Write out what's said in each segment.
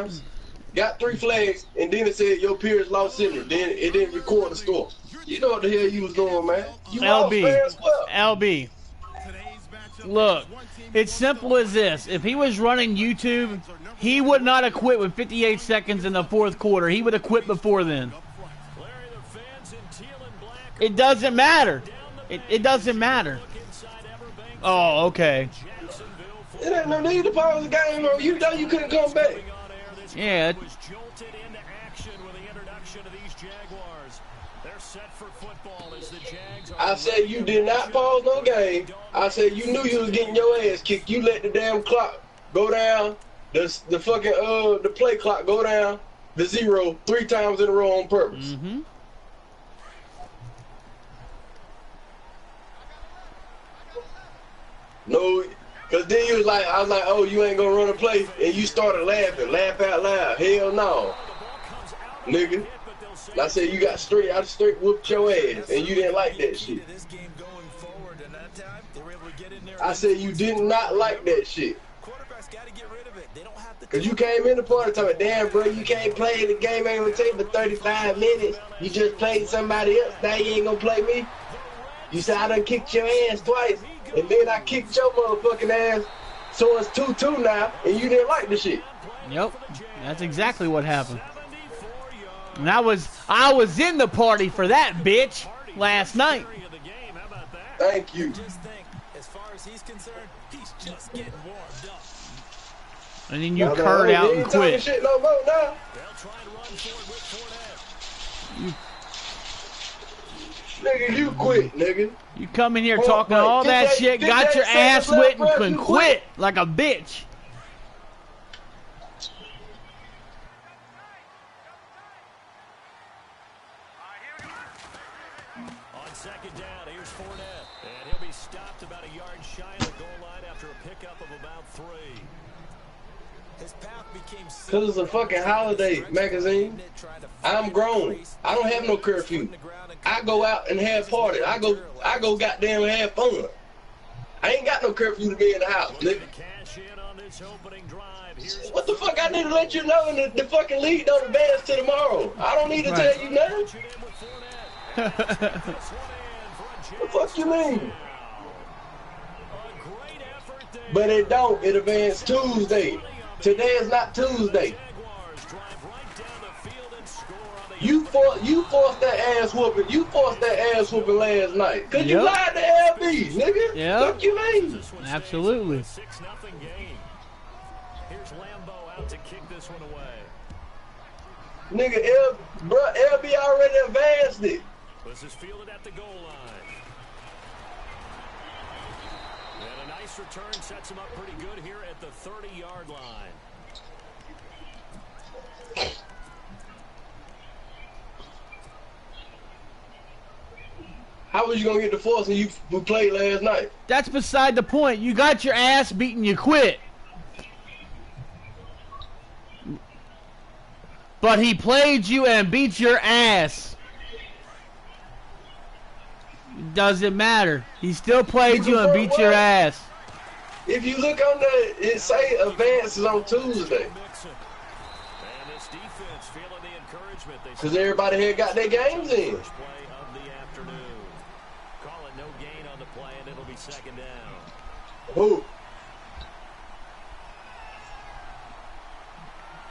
times, got 3 flags, and then it said your peers lost center. Then it didn't record the score. You know what the hell you was doing, man. You lost fair as well. LB. Look, it's simple as this. If he was running YouTube, he would not have quit with 58 seconds in the 4th quarter. He would have quit before then. It doesn't matter. It doesn't matter. Oh, okay. It ain't no need to pause the game. You know you couldn't come back. Yeah. I said you did not pause no game. I said you knew you was getting your ass kicked. You let the damn clock go down. The fucking the play clock go down to 0 3 times in a row on purpose. Mm-hmm. No, cause then you was like, I was like, oh, you ain't gonna run a play, and you started laughing, laugh out loud. Hell no, nigga. I said you got straight, I straight whooped your ass, and you didn't like that shit. I said you did not like that shit. Cause you came in the party talking, damn bro, you can't play, the game ain't gonna take but 35 minutes. You just played somebody else, now you ain't gonna play me. You said I done kicked your ass twice, and then I kicked your motherfucking ass, so it's 2-2 now, and you didn't like the shit. Yep, that's exactly what happened. And I was in the party for that bitch last night. Thank you. And then you curd out and quit. Shit no more now. Nigga, you quit, nigga. You come in here talking all that shit, got your ass whipped and couldn't quit like a bitch. On second down, here's Fournette. And he'll be stopped about a yard shy of the goal line after a pickup of about 3. His path became Cause it's a fucking holiday magazine. I'm grown. I don't have no curfew. I go out and have parties. I go goddamn have fun. I ain't got no curfew to be in the house, nigga. What the fuck I need to let you know, and the fucking league don't advance to tomorrow. I don't need to tell you nothing. The fuck you mean? But it don't. It advanced Tuesday. Today is not Tuesday. You forced that ass whooping. You forced that ass whooping last night. Cause you lied to LB, nigga. Yeah. Fuck you mean? Absolutely. Here's Lambeau out to kick this one away. Nigga, LB already advanced it. This is fielded at the goal line. And a nice return sets him up pretty good here at the 30-yard line. How was you gonna get the force when you played last night? That's beside the point. You got your ass beaten, you quit. But he played you and beat your ass. Doesn't matter. He still played you and beat your ass. If you look on the, it say advances on Tuesday. Because everybody here got their games in. Who?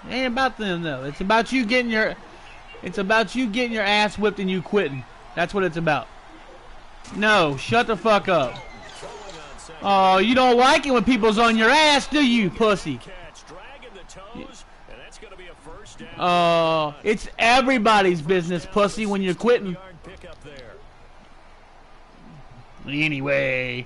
It ain't about them though. It's about you getting your ass whipped and you quitting. That's what it's about. No, shut the fuck up. Oh, you don't like it when people's on your ass, do you, pussy? Oh, it's everybody's business, pussy, when you're quitting. Anyway.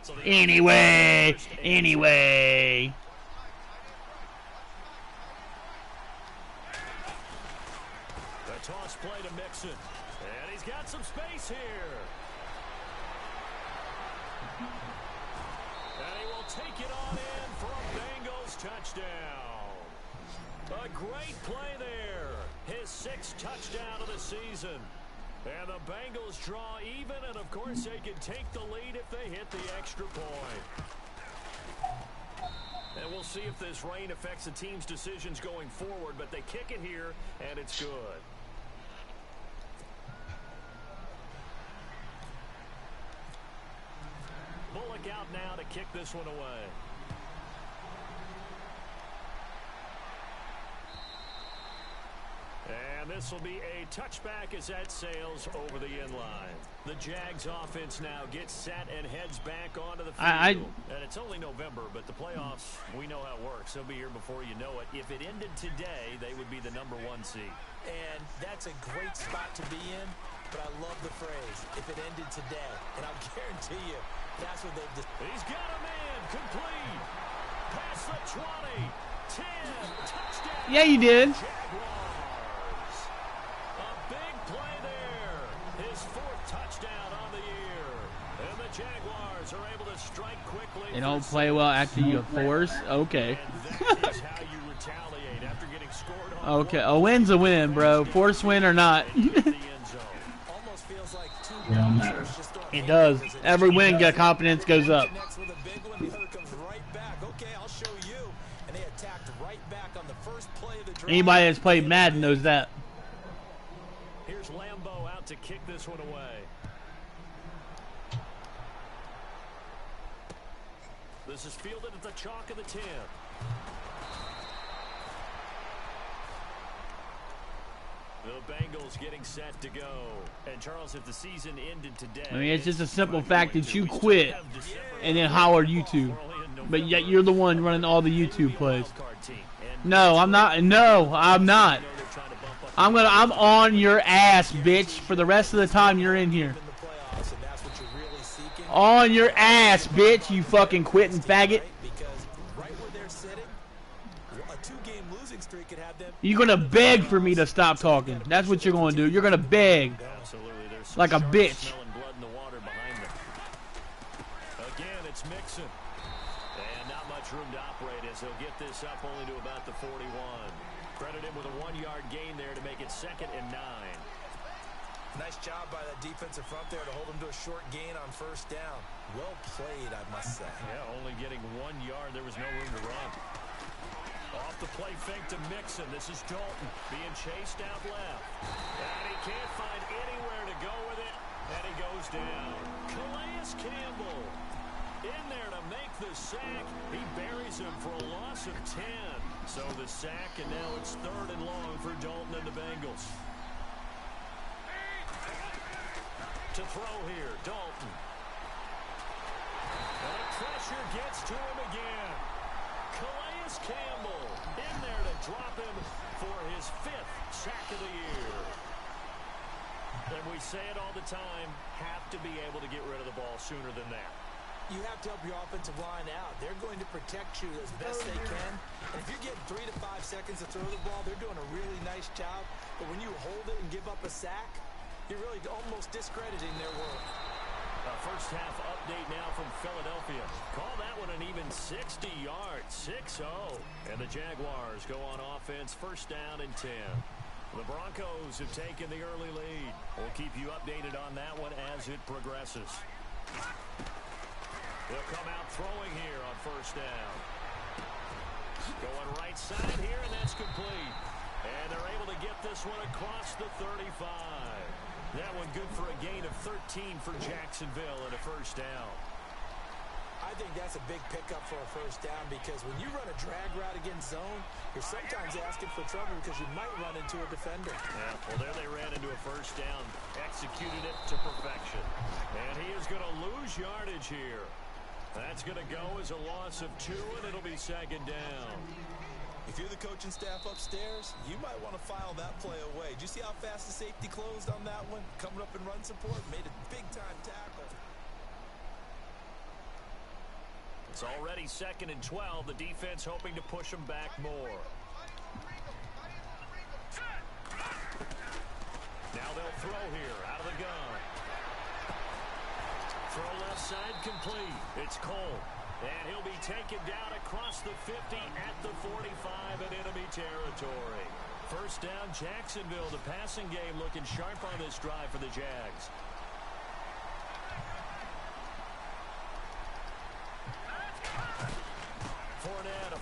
The toss play to Mixon. And he's got some space here. And he will take it on in for a Bengals touchdown. A great play there. His 6th touchdown of the season. And the Bengals draw even, and of course they can take the lead if they hit the extra point. And we'll see if this rain affects the team's decisions going forward, but they kick it here, and it's good. Bullock out now to kick this one away. And this will be a touchback as that sails over the end line. The Jags offense now gets set and heads back onto the field. And it's only November, but the playoffs, we know how it works. They'll be here before you know it. If it ended today, they would be the #1 seed. And that's a great spot to be in, but I love the phrase, if it ended today. And I'll guarantee you, that's what they've just... He's got a man complete. Past the 20, 10, touchdown. Yeah, you did. Jaguars. A big play there. His 4th touchdown on the year. And the Jaguars are able to strike quickly. They don't play well after you force. Okay. And that is how you retaliate after getting scored on. Okay, a win's a win, bro. Force win or not. Almost feels like two guys just don't It does. Every win, your confidence goes up. Next with a big one, the other comes right back. Okay, I'll show you. And they attacked right back on the first play of the drive. Anybody that's played Madden knows that. Here's Lambeau out to kick this one away. This is fielded at the chalk of the 10. The Bengals getting set to go. And Charles, if the season ended today, I mean, it's just a simple fact that you quit and then hired YouTube. But yet you're the one running all the YouTube plays. No, I'm not. No, I'm not. I'm on your ass, bitch, for the rest of the time you're in here. On your ass, bitch, you fucking quitting faggot. You're going to beg for me to stop talking. That's what you're going to do. You're going to beg like a bitch. Again, it's Mixon. And not much room to operate as he'll get this up only to about the 41. Credit him with a 1-yard gain there to make it 2nd and 9. Nice job by that defensive front there to hold him to a short gain on 1st down. Well played, I must say. Yeah, only getting 1 yard. There was no room to run. Off the play fake to Mixon. This is Dalton being chased out left. And he can't find anywhere to go with it. And he goes down. Calais Campbell in there to make the sack. He buries him for a loss of 10. So the sack, and now it's 3rd and long for Dalton and the Bengals. To throw here, Dalton. And pressure gets to him again. Calais Campbell in there to drop him for his 5th sack of the year. And we say it all the time, have to be able to get rid of the ball sooner than that. You have to help your offensive line out. They're going to protect you as best they can. And if you're getting 3 to 5 seconds to throw the ball, they're doing a really nice job. But when you hold it and give up a sack, you're really almost discrediting their work. First half update now from Philadelphia. Call that one an even 60 yards, 6-0. And the Jaguars go on offense, 1st down and 10. The Broncos have taken the early lead. We'll keep you updated on that one as it progresses. They'll come out throwing here on 1st down. Going right side here, and that's complete. And they're able to get this one across the 35. That one good for a gain of 13 for Jacksonville and a 1st down. I think that's a big pickup for a 1st down because when you run a drag route against zone, you're sometimes asking for trouble because you might run into a defender. Yeah, well, there they ran into a 1st down, executed it to perfection. And he is going to lose yardage here. That's going to go as a loss of 2, and it'll be 2nd down. If you're the coaching staff upstairs, you might want to file that play away. Did you see how fast the safety closed on that one? Coming up in run support, made a big-time tackle. It's already 2nd and 12. The defense hoping to push them back more. Now they'll throw here out of the gun. Throw left side complete. It's Cole. And he'll be taken down across the 50 at the 45 in enemy territory. 1st down, Jacksonville. The passing game looking sharp on this drive for the Jags. Fournette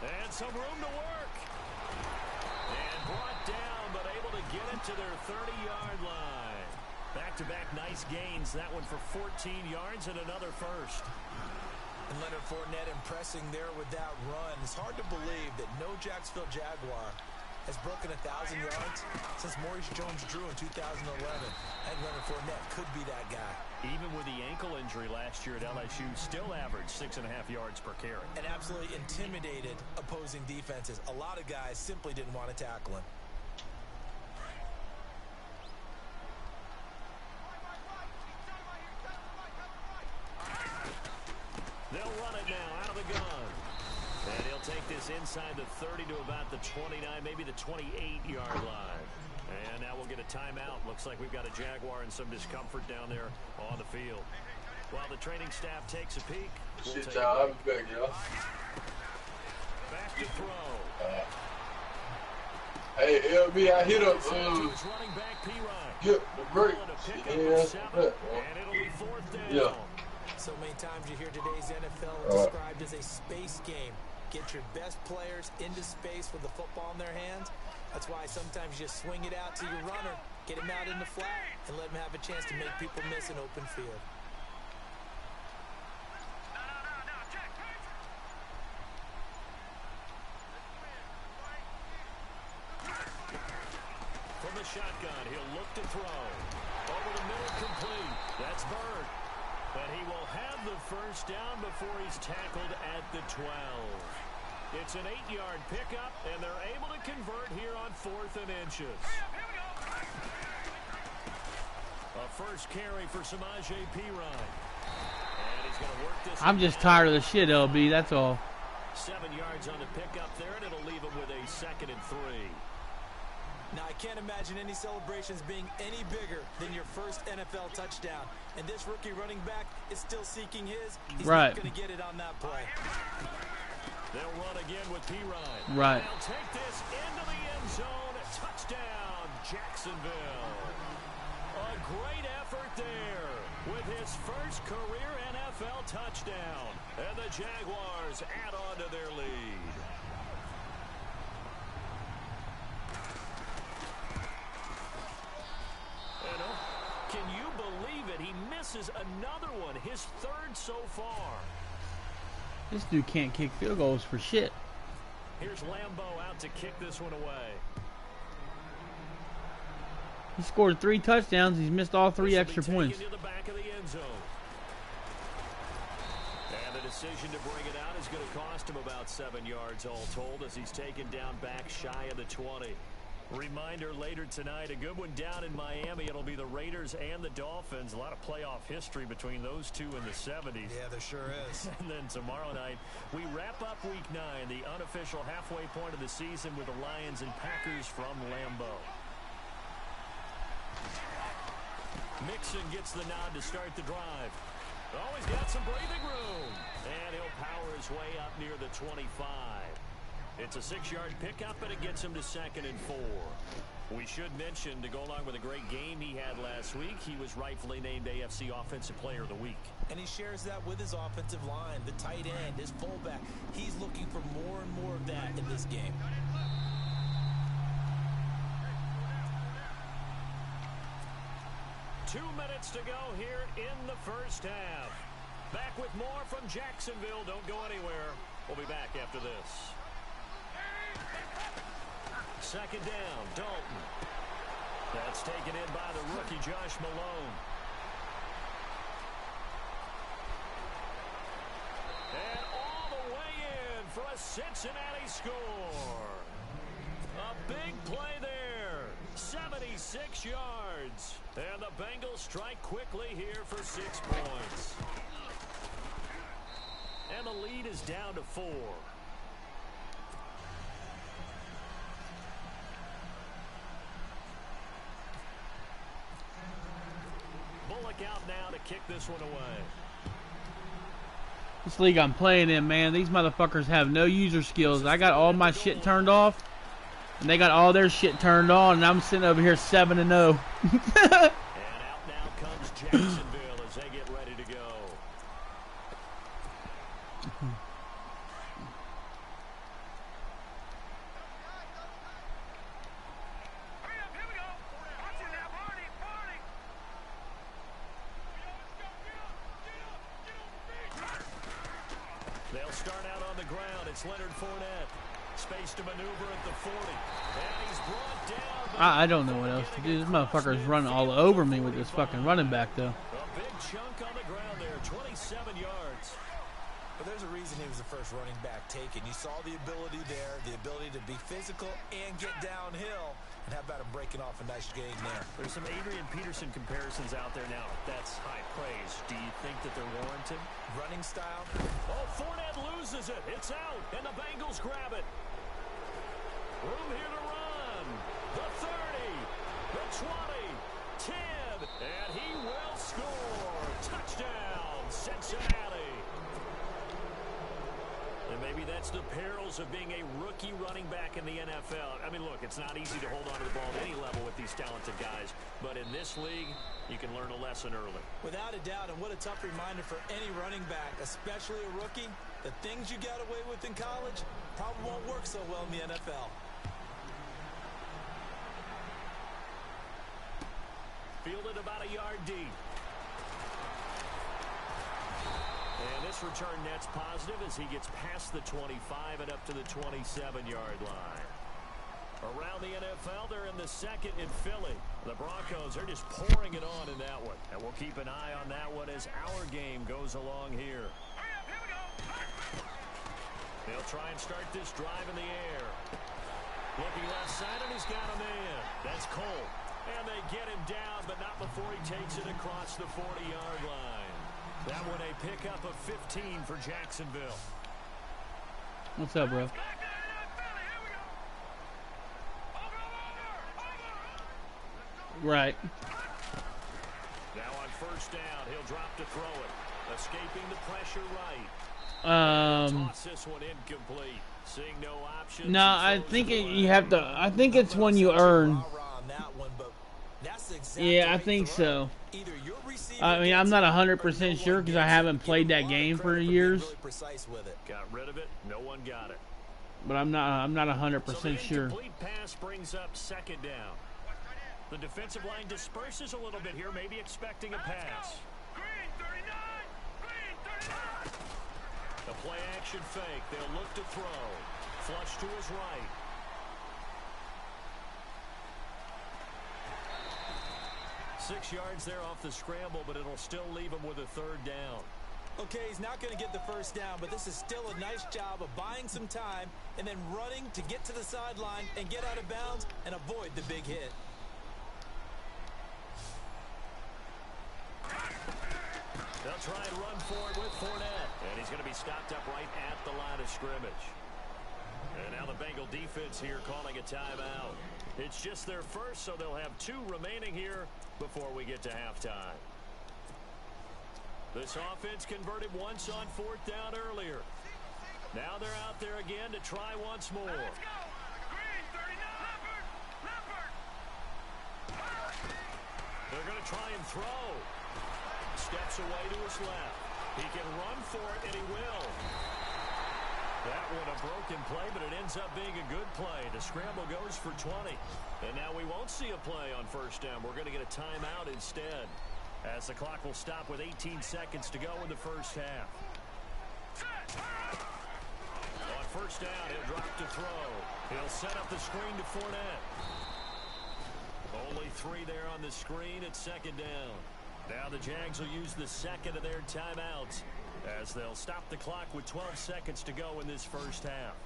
And some room to work. And brought down, but able to get it to their 30-yard line. Back-to-back nice gains. That one for 14 yards and another first. And Leonard Fournette impressing there with that run. It's hard to believe that no Jacksonville Jaguar has broken 1,000 yards since Maurice Jones-Drew in 2011. And Leonard Fournette could be that guy. Even with the ankle injury last year at LSU, still averaged 6.5 yards per carry. And absolutely intimidated opposing defenses. A lot of guys simply didn't want to tackle him. They'll run it now out of the gun. And he'll take this inside the 30 to about the 29, maybe the 28-yard line. And now we'll get a timeout. Looks like we've got a Jaguar in some discomfort down there on the field. While the training staff takes a peek, we'll Shit, take y'all. I'll be back, y'all. back to throw. Hey, LB, I hit up, Running back P-Ryan. hit the break. And it'll be fourth down. Yeah. So many times you hear today's NFL described as a space game. Get your best players into space with the football in their hands. That's why sometimes you just swing it out to your runner, get him out in the flat, and let him have a chance to make people miss an open field. From the shotgun, he'll look to throw. Over the middle, complete. That's Bird. But he will have the first down before he's tackled at the 12. It's an 8-yard pickup, and they're able to convert here on 4th and inches. A first carry for Samaje Perine. And he's going to work this. I'm just tired of the shit, LB. That's all. 7 yards on the pickup there, and it'll leave him with a 2nd and 3. Now, I can't imagine any celebrations being any bigger than your first NFL touchdown. And this rookie running back is still seeking his. He's not going to get it on that play. They'll run again with Perine. Right. They'll take this into the end zone. Touchdown, Jacksonville. A great effort there with his first career NFL touchdown. And the Jaguars add on to their lead. Can you believe it? He misses another one, his 3rd so far. This dude can't kick field goals for shit. Here's Lambeau out to kick this one away. He scored 3 touchdowns. He's missed all 3 extra points. Into the back of the end zone. And the decision to bring it out is going to cost him about 7 yards all told as he's taken down back shy of the 20. Reminder later tonight, a good one down in Miami. It'll be the Raiders and the Dolphins. A lot of playoff history between those two in the 70s. Yeah, there sure is. And then tomorrow night, we wrap up Week 9, the unofficial halfway point of the season with the Lions and Packers from Lambeau. Mixon gets the nod to start the drive. Oh, he's got some breathing room. And he'll power his way up near the 25. It's a 6-yard pickup, and it gets him to 2nd and 4. We should mention, to go along with a great game he had last week, he was rightfully named AFC Offensive Player of the Week. And he shares that with his offensive line, the tight end, his fullback. He's looking for more and more of that in this game. Two minutes to go here in the first half. Back with more from Jacksonville. Don't go anywhere. We'll be back after this. 2nd down, Dalton. That's taken in by the rookie, Josh Malone. And all the way in for a Cincinnati score. A big play there. 76 yards. And the Bengals strike quickly here for 6 points. And the lead is down to 4. Bullock out now to kick this one away. This league I'm playing in, man, these motherfuckers have no user skills. I got all my shit turned off, and they got all their shit turned on, and I'm sitting over here 7-0. And out now comes Jacksonville as they get ready to go. the ground. It's Leonard Fournette. Space to maneuver at the 40. And he's brought down. I don't know what else to do. This motherfucker's running all over me with this fucking running back, though. A big chunk on the ground there, 27 yards. But there's a reason he was the first running back taken. You saw the ability there, the ability to be physical and get downhill. And how about him breaking off a nice gain there? There's some Adrian Peterson comparisons out there now. That's high praise. Do you think that they're warranted? Running style? Oh, Fournette loses it. It's out, and the Bengals grab it. Room here to run. The 30, the 20, 10, and he will score. Touchdown, Cincinnati. And maybe that's the perils of being a rookie running back in the NFL. I mean, look, it's not easy to hold on to the ball at any level with these talented guys. But in this league, you can learn a lesson early. Without a doubt, and what a tough reminder for any running back, especially a rookie. The things you got away with in college probably won't work so well in the NFL. Fielded about a yard deep. And this return net's positive as he gets past the 25 and up to the 27-yard line. Around the NFL, they're in the second in Philly. The Broncos are just pouring it on in that one. And we'll keep an eye on that one as our game goes along here. They'll try and start this drive in the air. Looking left side, and he's got a man. That's Cole. And they get him down, but not before he takes it across the 40-yard line. That one a pickup of 15 for Jacksonville. What's up, bro? Right. Now on first down, he'll drop to throw it. Escaping the pressure right. Toss this one incomplete. Seeing no options. No, I think you have to. I think it's when you earn. Yeah, I think so. I mean, I'm not 100% sure because I haven't played that game for years. Got rid of it. No one got it. But I'm not 100% sure. Incomplete pass brings up second down. The defensive line disperses a little bit here, maybe expecting a pass. A play action fake. They'll look to throw. Flush to his right. Six yards there off the scramble, but it'll still leave him with a third down. Okay, he's not going to get the first down, but this is still a nice job of buying some time and then running to get to the sideline and get out of bounds and avoid the big hit. They'll try and run forward with Fournette. And he's going to be stopped up right at the line of scrimmage. And now the Bengal defense here calling a timeout. It's just their first, so they'll have 2 remaining here before we get to halftime. This offense converted once on 4th down earlier. Now they're out there again to try once more. Let's go. Green, 39. Leopard. They're going to try and throw. Steps away to his left. He can run for it, and he will. That one a broken play, but it ends up being a good play. The scramble goes for 20. And now we won't see a play on first down. We're going to get a timeout instead, as the clock will stop with 18 seconds to go in the first half. On first down, he'll drop to throw. He'll set up the screen to Fournette. Only 3 there on the screen at second down. Now the Jags will use the second of their timeouts, as they'll stop the clock with 12 seconds to go in this first half.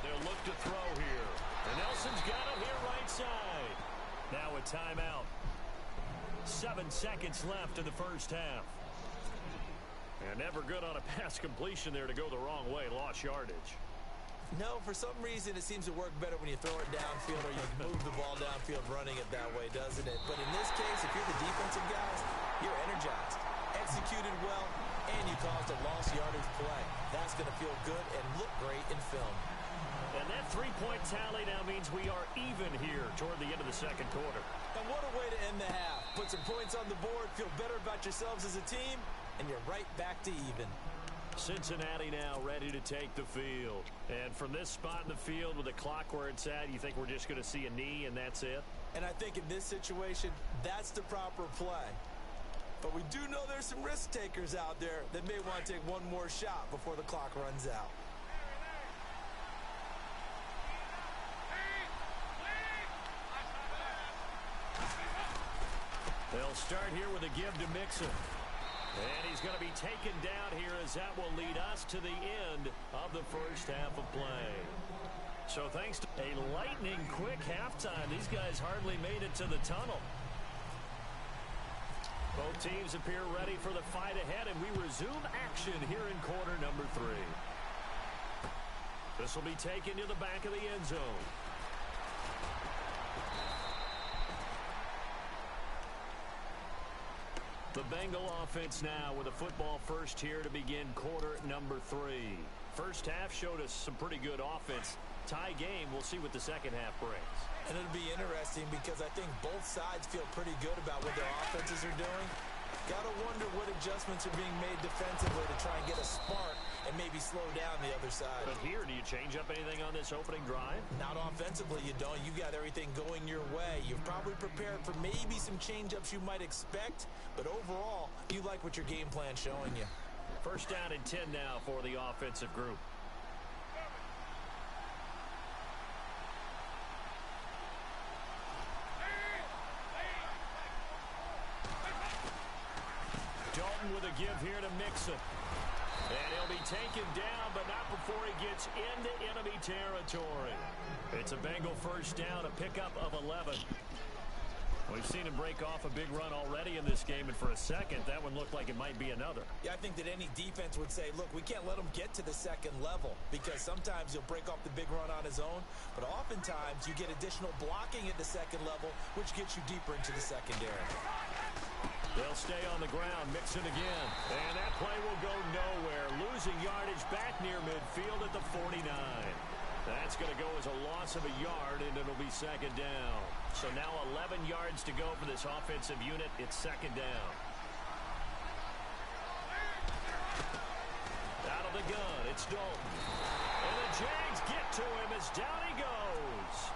They'll look to throw here. And Nelson's got it here right side. Now a timeout. 7 seconds left in the first half. And never good on a pass completion there to go the wrong way. Lost yardage. No, for some reason it seems to work better when you throw it downfield or you move the ball downfield running it that way, doesn't it? But in this case, if you're the defensive guys, you're energized, executed well, and you caused a lost yardage play. That's going to feel good and look great in film. And that 3-point tally now means we are even here toward the end of the second quarter. And what a way to end the half. Put some points on the board, feel better about yourselves as a team, and you're right back to even. Cincinnati now ready to take the field. And from this spot in the field with the clock where it's at, you think we're just going to see a knee and that's it? And I think in this situation, that's the proper play. But we do know there's some risk takers out there that may want to take one more shot before the clock runs out. They'll start here with a give to Mixon. And he's going to be taken down here as that will lead us to the end of the first half of play. So thanks to a lightning quick halftime, these guys hardly made it to the tunnel. Both teams appear ready for the fight ahead, and we resume action here in quarter number 3. This will be taken to the back of the end zone. The Bengal offense now with a football first here to begin quarter number 3. First half showed us some pretty good offense. Tie game, we'll see what the second half brings. And it'll be interesting because I think both sides feel pretty good about what their offenses are doing. Gotta wonder what adjustments are being made defensively to try and get a spark and maybe slow down the other side. But here, do you change up anything on this opening drive? Not offensively, you don't. You got everything going your way. You've probably prepared for maybe some change-ups you might expect, but overall, you like what your game plan's showing you. First down and 10 now for the offensive group. Dalton with a give here to Mixon. And he'll be taken down, but not before he gets into enemy territory. It's a Bengal first down, a pickup of 11. We've seen him break off a big run already in this game, and for a second, that one looked like it might be another. Yeah, I think that any defense would say, look, we can't let him get to the second level, because sometimes he'll break off the big run on his own, but oftentimes you get additional blocking at the second level, which gets you deeper into the secondary. They'll stay on the ground, Mixon again. And that play will go nowhere. Losing yardage back near midfield at the 49. That's going to go as a loss of a yard, and it'll be second down. So now 11 yards to go for this offensive unit. It's second down. Out of the gun, it's Dalton. And the Jags get to him as down he goes.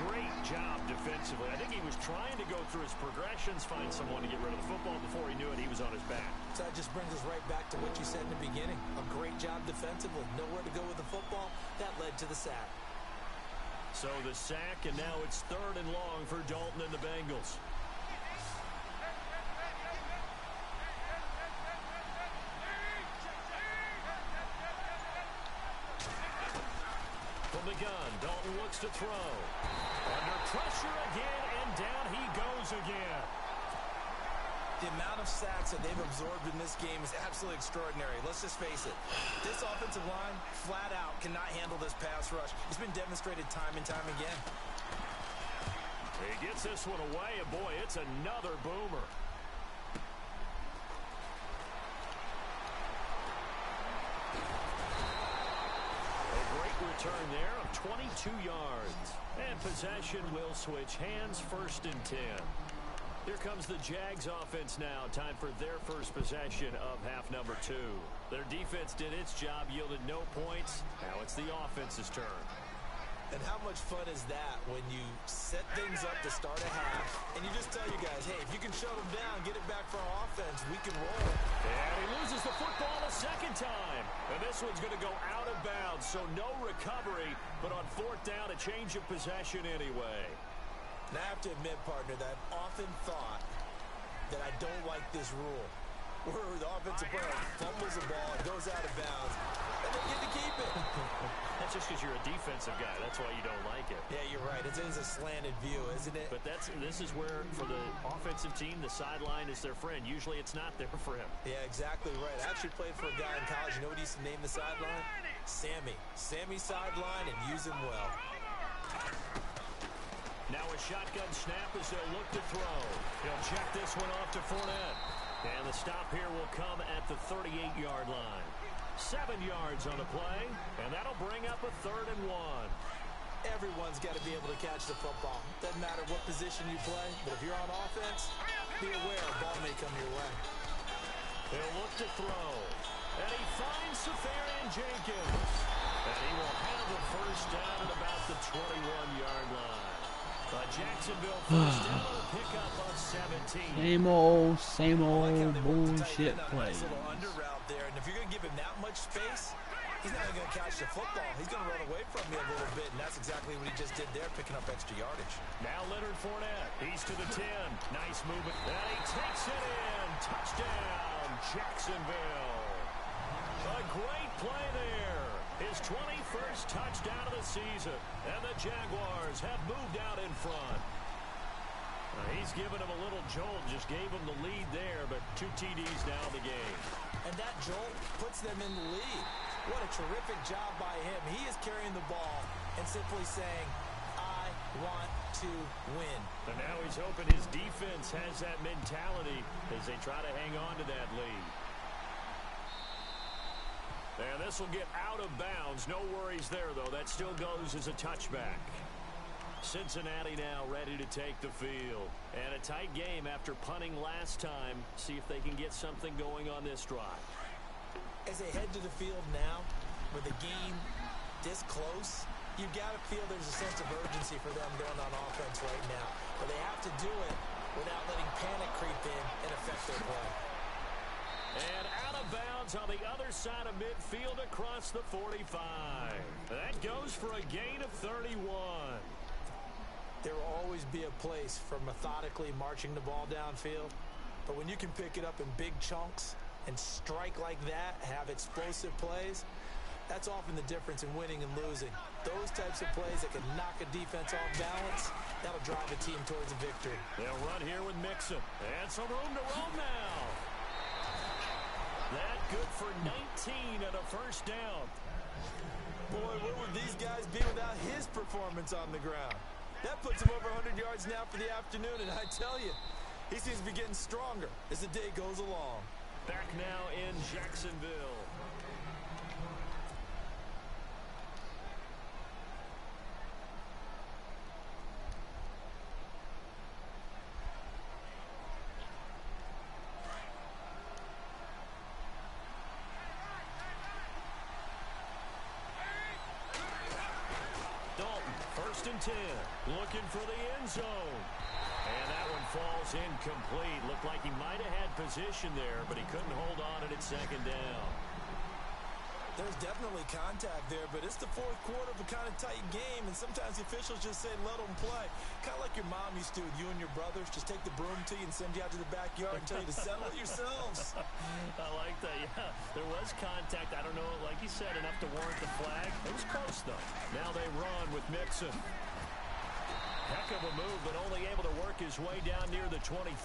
Great job defensively. I think he was trying to go through his progressions, find someone to get rid of the football. Before he knew it, he was on his back. So that just brings us right back to what you said in the beginning. A great job defensively. Nowhere to go with the football. That led to the sack. So the sack, and now it's third and long for Dalton and the Bengals. From the gun, Dalton looks to throw. Under pressure again, and down he goes again. The amount of sacks that they've absorbed in this game is absolutely extraordinary. Let's just face it. This offensive line, flat out, cannot handle this pass rush. It's been demonstrated time and time again. He gets this one away, and boy, it's another boomer. A great return there of 22 yards. And possession will switch hands, first and 10. Here comes the Jags offense now. Time for their first possession of half number 2. Their defense did its job, yielded no points. Now it's the offense's turn. And how much fun is that when you set things up to start a half, and you just tell you guys, hey, if you can shut them down, get it back for our offense, we can roll. And he loses the football a second time. And this one's going to go out of bounds, so no recovery, but on fourth down, a change of possession anyway. And I have to admit, partner, that I've often thought that I don't like this rule, where the offensive player fumbles the ball, it goes out of bounds, and they get to keep it. That's just because you're a defensive guy. That's why you don't like it. Yeah, you're right. It is a slanted view, isn't it? But this is where, for the offensive team, the sideline is their friend. Usually it's not there for him. Yeah, exactly right. I actually played for a guy in college. You know what he used to name the sideline? Sammy. Sammy sideline, and use him well. Now a shotgun snap as they'll look to throw. He'll check this one off to Fournette. And the stop here will come at the 38-yard line. 7 yards on the play, and that'll bring up a 3rd and 1. Everyone's got to be able to catch the football. Doesn't matter what position you play, but if you're on offense, be aware a ball may come your way. He'll look to throw. And he finds Safarian Jenkins. And he will have the first down at about the 21-yard line. Jacksonville first down on a pickup of 17. Same old bullshit play. Nice little under route there, and if you're going to give him that much space, he's not going to catch the football. He's going to run away from you a little bit, and that's exactly what he just did there, picking up extra yardage. Now Leonard Fournette. He's to the 10. Nice movement. And he takes it in. Touchdown, Jacksonville. A great play there. His 21st touchdown of the season. And the Jaguars have moved out in front. He's given him a little jolt. Just gave him the lead there, but 2 TDs now in the game. And that jolt puts them in the lead. What a terrific job by him. He is carrying the ball and simply saying, I want to win. And now he's hoping his defense has that mentality as they try to hang on to that lead. And this will get out of bounds. No worries there, though. That still goes as a touchback. Cincinnati now ready to take the field. And a tight game after punting last time. See if they can get something going on this drive. As they head to the field now, with the game this close, you've got to feel there's a sense of urgency for them going on offense right now. But they have to do it without letting panic creep in and affect their play. And out of bounds on the other side of midfield across the 45. That goes for a gain of 31. There will always be a place for methodically marching the ball downfield. But when you can pick it up in big chunks and strike like that, have explosive plays, that's often the difference in winning and losing. Those types of plays that can knock a defense off balance, that'll drive a team towards a victory. They'll run here with Mixon. And some room to roam now. That good for 19 and a first down. Boy, where would these guys be without his performance on the ground? That puts him over 100 yards now for the afternoon, and I tell you, he seems to be getting stronger as the day goes along. Back now in Jacksonville. First and 10, looking for the end zone. And that one falls incomplete. Looked like he might have had position there, but he couldn't hold on at second down. There's definitely contact there, but it's the fourth quarter of a kind of tight game, and sometimes the officials just say, let them play. Kind of like your mom used to with you and your brothers. Just take the broom to you and send you out to the backyard and tell you to settle it yourselves. I like that, yeah. There was contact. I don't know, like you said, enough to warrant the flag. It was close, though. Now they run with Mixon. Heck of a move, but only able to work his way down near the 23.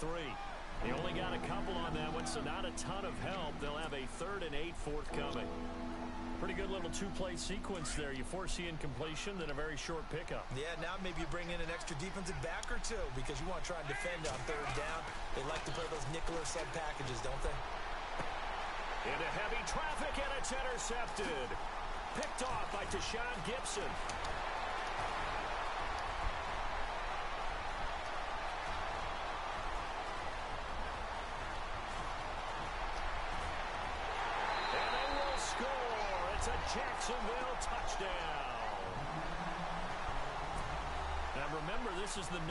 He only got a couple on that one, so not a ton of help. They'll have a 3rd and 8 forthcoming. Pretty good little 2-play sequence there. You force the incompletion, then a very short pickup. Yeah, now maybe you bring in an extra defensive back or two because you want to try and defend on 3rd down. They like to play those nickel or sub packages, don't they? Into heavy traffic, and it's intercepted. Picked off by Deshaun Gibson. Jacksonville touchdown. Now remember, this is the #1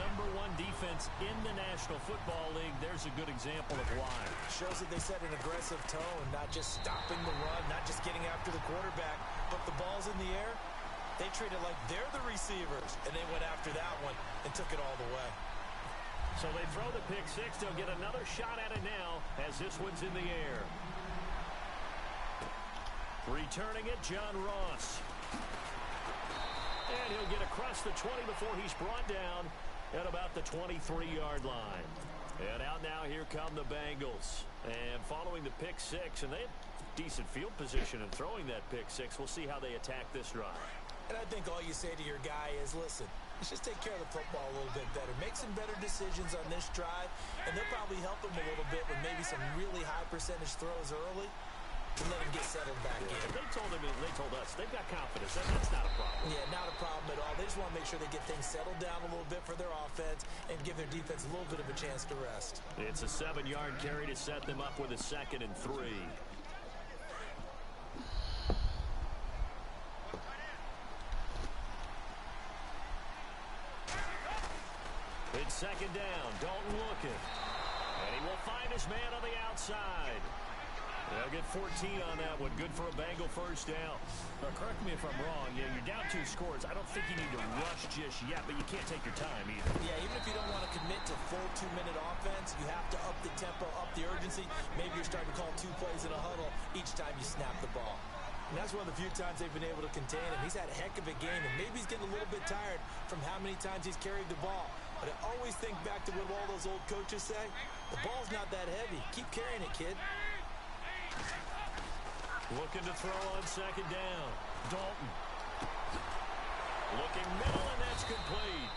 defense in the National Football League. There's a good example of why. Shows that they set an aggressive tone, not just stopping the run, not just getting after the quarterback, but the ball's in the air. They treat it like they're the receivers, and they went after that one and took it all the way. So they throw the pick six. They'll get another shot at it now as this one's in the air. Returning it, John Ross. And he'll get across the 20 before he's brought down at about the 23-yard line. And out now, here come the Bengals. And following the pick six, and they have decent field position in throwing that pick six. We'll see how they attack this drive. And I think all you say to your guy is, listen, let's just take care of the football a little bit better. Make some better decisions on this drive, and they'll probably help him a little bit with maybe some really high percentage throws early to let him get settled back in. They told us they've got confidence. That's not a problem. Yeah, not a problem at all. They just want to make sure they get things settled down a little bit for their offense and give their defense a little bit of a chance to rest. It's a 7-yard carry to set them up with a 2nd and 3. second down. Dalton looking. And he will find his man on the outside. They'll get 14 on that one. Good for a Bengal first down. Now, correct me if I'm wrong. You're down 2 scores. I don't think you need to rush just yet, but you can't take your time either. Yeah, even if you don't want to commit to full 2-minute offense, you have to up the tempo, up the urgency. Maybe you're starting to call 2 plays in a huddle each time you snap the ball. And that's one of the few times they've been able to contain him. He's had a heck of a game, and maybe he's getting a little bit tired from how many times he's carried the ball. But I always think back to what all those old coaches say. The ball's not that heavy. Keep carrying it, kid. Looking to throw on second down. Dalton. Looking middle, and that's complete.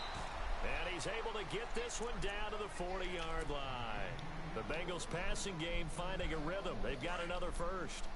And he's able to get this one down to the 40-yard line. The Bengals passing game finding a rhythm. They've got another first.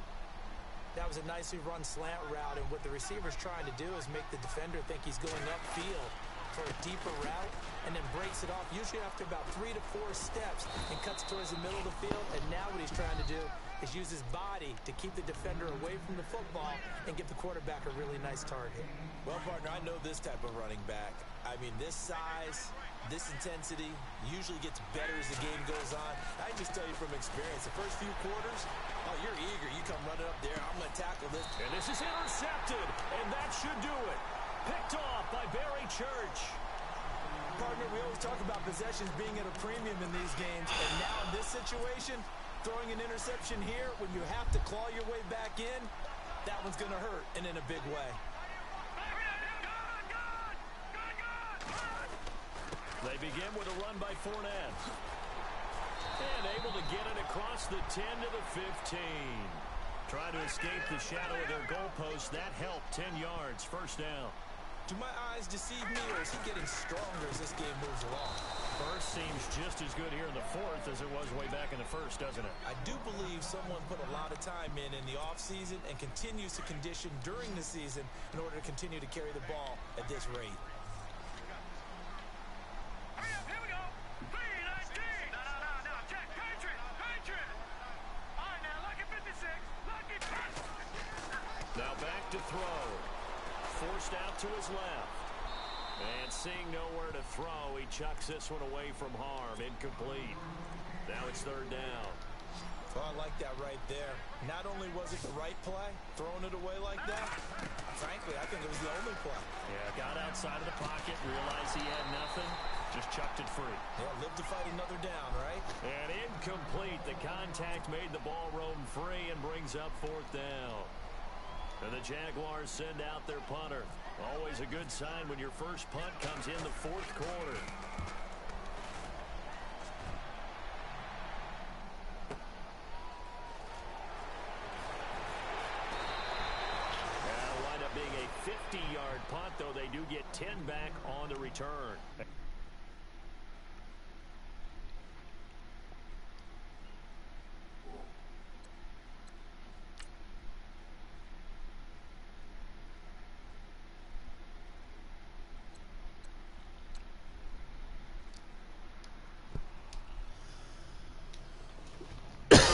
That was a nicely run slant route, and what the receiver's trying to do is make the defender think he's going upfield for a deeper route, and then breaks it off, usually after about 3 to 4 steps, and cuts towards the middle of the field. And now what he's trying to do is use his body to keep the defender away from the football and give the quarterback a really nice target. Well, partner, I know this type of running back. I mean, this size, this intensity usually gets better as the game goes on. I can just tell you from experience, the first few quarters, oh, you're eager. You come running up there, I'm going to tackle this. And this is intercepted, and that should do it. Picked off by Barry Church. Partner, we always talk about possessions being at a premium in these games, and now in this situation, throwing an interception here when you have to claw your way back in, that one's going to hurt, and in a big way. They begin with a run by Fournette. And able to get it across the 10 to the 15. Trying to escape the shadow of their goalpost. That helped. 10 yards. First down. Do my eyes deceive me, or is he getting stronger as this game moves along? First seems just as good here in the fourth as it was way back in the first, doesn't it? I do believe someone put a lot of time in the offseason and continues to condition during the season in order to continue to carry the ball at this rate. Here we go. 3-19. No. Check. Patriot. All right, now, lucky 56. Lucky pass. Now back to throw. Forced out to his left. And seeing nowhere to throw, he chucks this one away from harm. Incomplete. Now it's third down. Oh, I like that right there. Not only was it the right play, throwing it away like that, frankly, I think it was the only play. Yeah, got outside of the pocket, realized he had nothing, just chucked it free. Yeah, live to fight another down, right? And incomplete. The contact made the ball roam free and brings up fourth down. And the Jaguars send out their punter. Always a good sign when your first punt comes in the fourth quarter. That'll wind up being a 50-yard punt, though they do get 10 back on the return.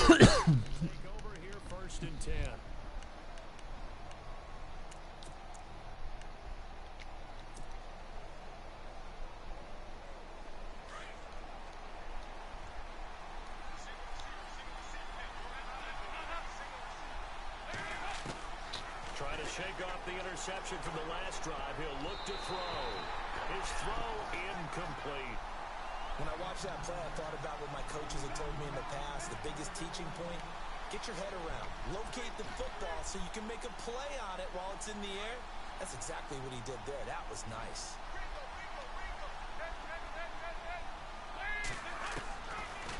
Take over here, first and 10. Trying to shake off the interception from the last drive. He'll look to throw. His throw incomplete. When I watched that play, I thought about what my coaches had told me in the past. The biggest teaching point, get your head around. Locate the football so you can make a play on it while it's in the air. That's exactly what he did there. That was nice.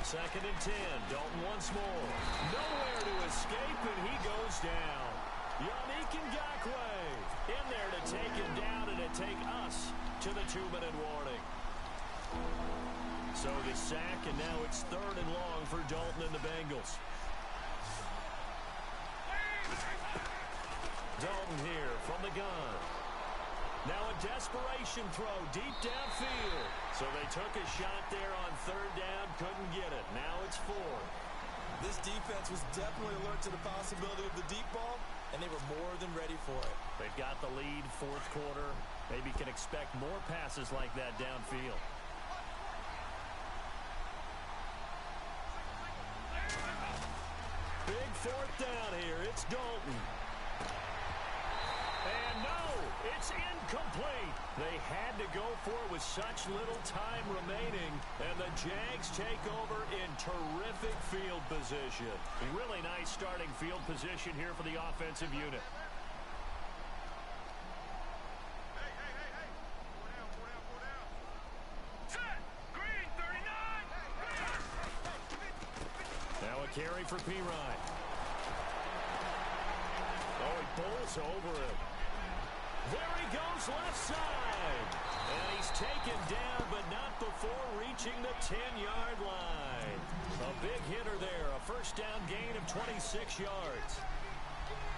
Second and 10. Dalton once more. Nowhere to escape, and he goes down. Yannick Ngakoue in there to take him down and to take us to the 2-minute warning. So the sack, and now it's third and long for Dalton and the Bengals. Dalton here from the gun. Now a desperation throw deep downfield. So they took a shot there on third down, couldn't get it. Now it's fourth. This defense was definitely alert to the possibility of the deep ball, and they were more than ready for it. They've got the lead, fourth quarter. Maybe can expect more passes like that downfield. down here. It's Dalton. And no, it's incomplete. They had to go for it with such little time remaining, and the Jags take over in terrific field position. Really nice starting field position here for the offensive unit. Now a carry for Pirine. Oh, he pulls over it. There he goes left side. And he's taken down, but not before reaching the 10-yard line. A big hitter there. A first down gain of 26 yards.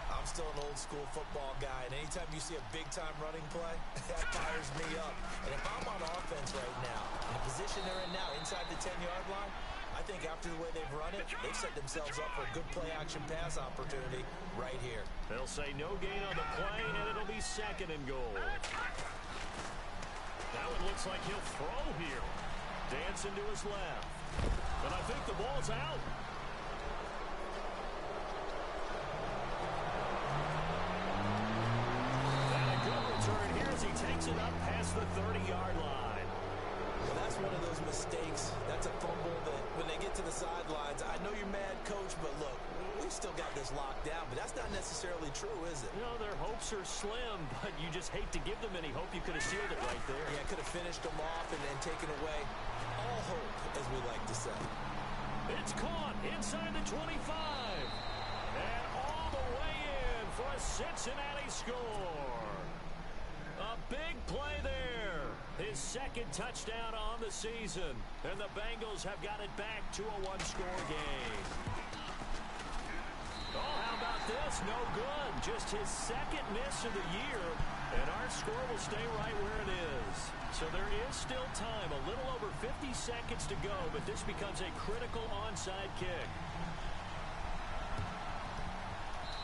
I'm still an old-school football guy, and anytime you see a big-time running play, that fires me up. And if I'm on offense right now, in the position they're in now, inside the 10-yard line, I think after the way they've run it, they've set themselves up for a good play-action pass opportunity right here. They'll say no gain on the play, and it'll be second and goal. Now it looks like he'll throw here. Dancing to his left. And I think the ball's out. And a good return here as he takes it up past the 30-yard line. Well, that's one of those mistakes. That's a fumble that when they get to the sidelines, I know you're mad, Coach, but look, we've still got this locked down, but that's not necessarily true, is it? You know, their hopes are slim, but you just hate to give them any hope. You could have sealed it right there. Yeah, could have finished them off and taken away all hope, as we like to say. It's caught inside the 25. And all the way in for a Cincinnati score. A big play there. His second touchdown on the season. And the Bengals have got it back to a one-score game. Oh, how about this? No good. Just his second miss of the year. And our score will stay right where it is. So there is still time. A little over 50 seconds to go. But this becomes a critical onside kick.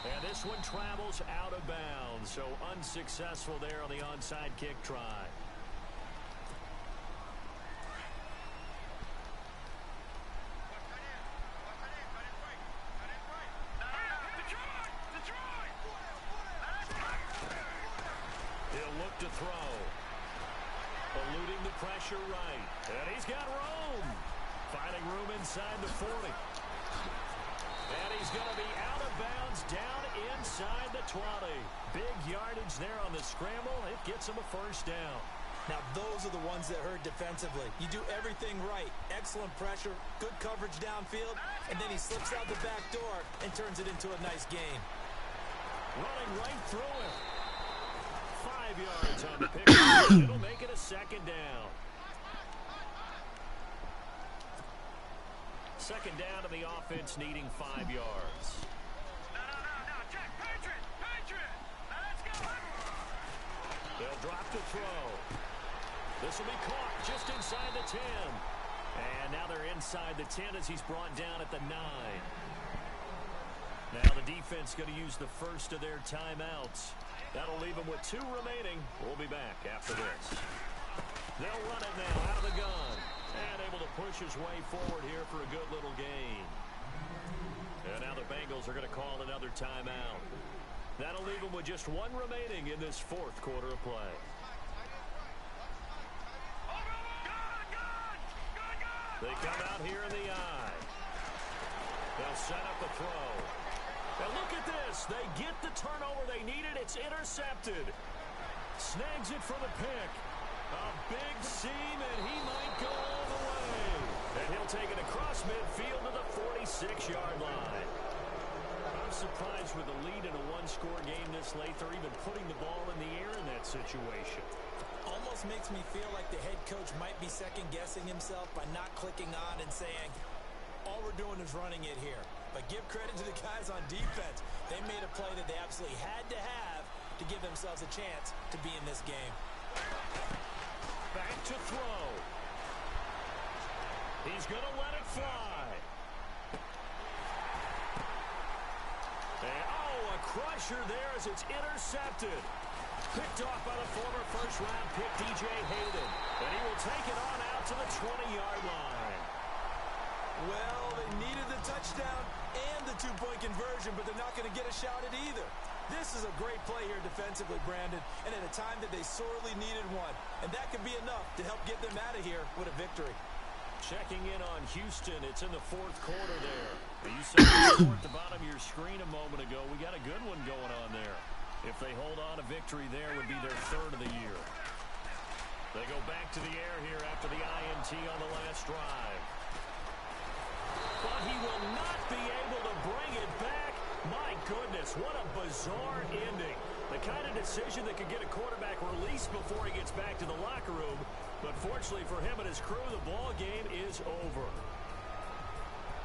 And this one travels out of bounds. So unsuccessful there on the onside kick try. He'll look to throw. Eluding the pressure right. And he's got room. Finding room inside the 40. And he's going to be out of bounds down inside the 20. Big yardage there on the scramble. It gets him a first down. Now, those are the ones that hurt defensively. You do everything right. Excellent pressure, good coverage downfield, and then he slips out the back door and turns it into a nice gain. Running right through it. 5 yards on the pick. It'll make it a second down. Second down to the offense needing 5 yards. No, Jack, Patriot. Let's go. They'll drop to throw. This will be caught just inside the 10. And now they're inside the 10 as he's brought down at the 9. Now the defense going to use the first of their timeouts. That'll leave them with 2 remaining. We'll be back after this. They'll run it now out of the gun. And able to push his way forward here for a good little gain. And now the Bengals are going to call another timeout. That'll leave them with just 1 remaining in this fourth quarter of play. They come out here in the eye. They'll set up the throw. And look at this. They get the turnover they needed. It's intercepted. Snags it for the pick. A big seam, and he might go all the way. And he'll take it across midfield to the 46-yard line. I'm surprised with a lead in a one-score game this late, they're even putting the ball in the air in that situation. Almost makes me feel like the head coach might be second-guessing himself by not clicking on and saying, all we're doing is running it here. But give credit to the guys on defense. They made a play that they absolutely had to have to give themselves a chance to be in this game. Back to throw. He's going to let it fly. And, a crusher there as it's intercepted. Picked off by the former first-round pick, DJ Hayden. And he will take it on out to the 20-yard line. Well, they needed the touchdown and the two-point conversion, but they're not going to get a shot at either. This is a great play here defensively, Brandon, and at a time that they sorely needed one. And that could be enough to help get them out of here with a victory. Checking in on Houston. It's in the fourth quarter there. You said before at the bottom of your screen a moment ago, we got a good one going on there. If they hold on, a victory there would be their third of the year. They go back to the air here after the INT on the last drive. But he will not be able to bring it back. My goodness, what a bizarre ending. The kind of decision that could get a quarterback released before he gets back to the locker room. But fortunately for him and his crew, the ball game is over.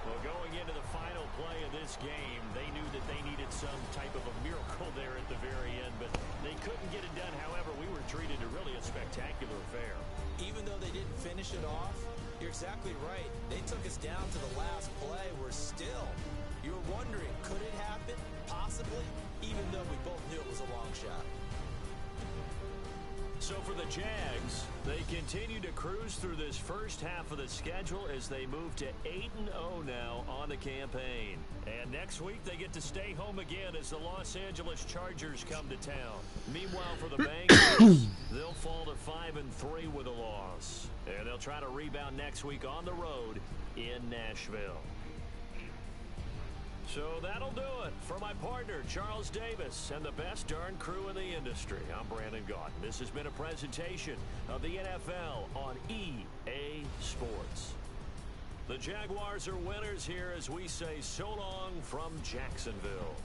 Well, going into the final play of this game, they knew that they needed some type of a miracle there at the very end, but they couldn't get it done. However, we were treated to really a spectacular affair. Even though they didn't finish it off, you're exactly right. They took us down to the last play. We're still, you're wondering, could it happen? Possibly, even though we both knew it was a long shot. So for the Jags, they continue to cruise through this first half of the schedule as they move to 8-0 now on the campaign. And next week, they get to stay home again as the Los Angeles Chargers come to town. Meanwhile, for the Bengals, they'll fall to 5-3 with a loss. And they'll try to rebound next week on the road in Nashville. So that'll do it for my partner, Charles Davis, and the best darn crew in the industry. I'm Brandon Gaudin. This has been a presentation of the NFL on EA Sports. The Jaguars are winners here as we say so long from Jacksonville.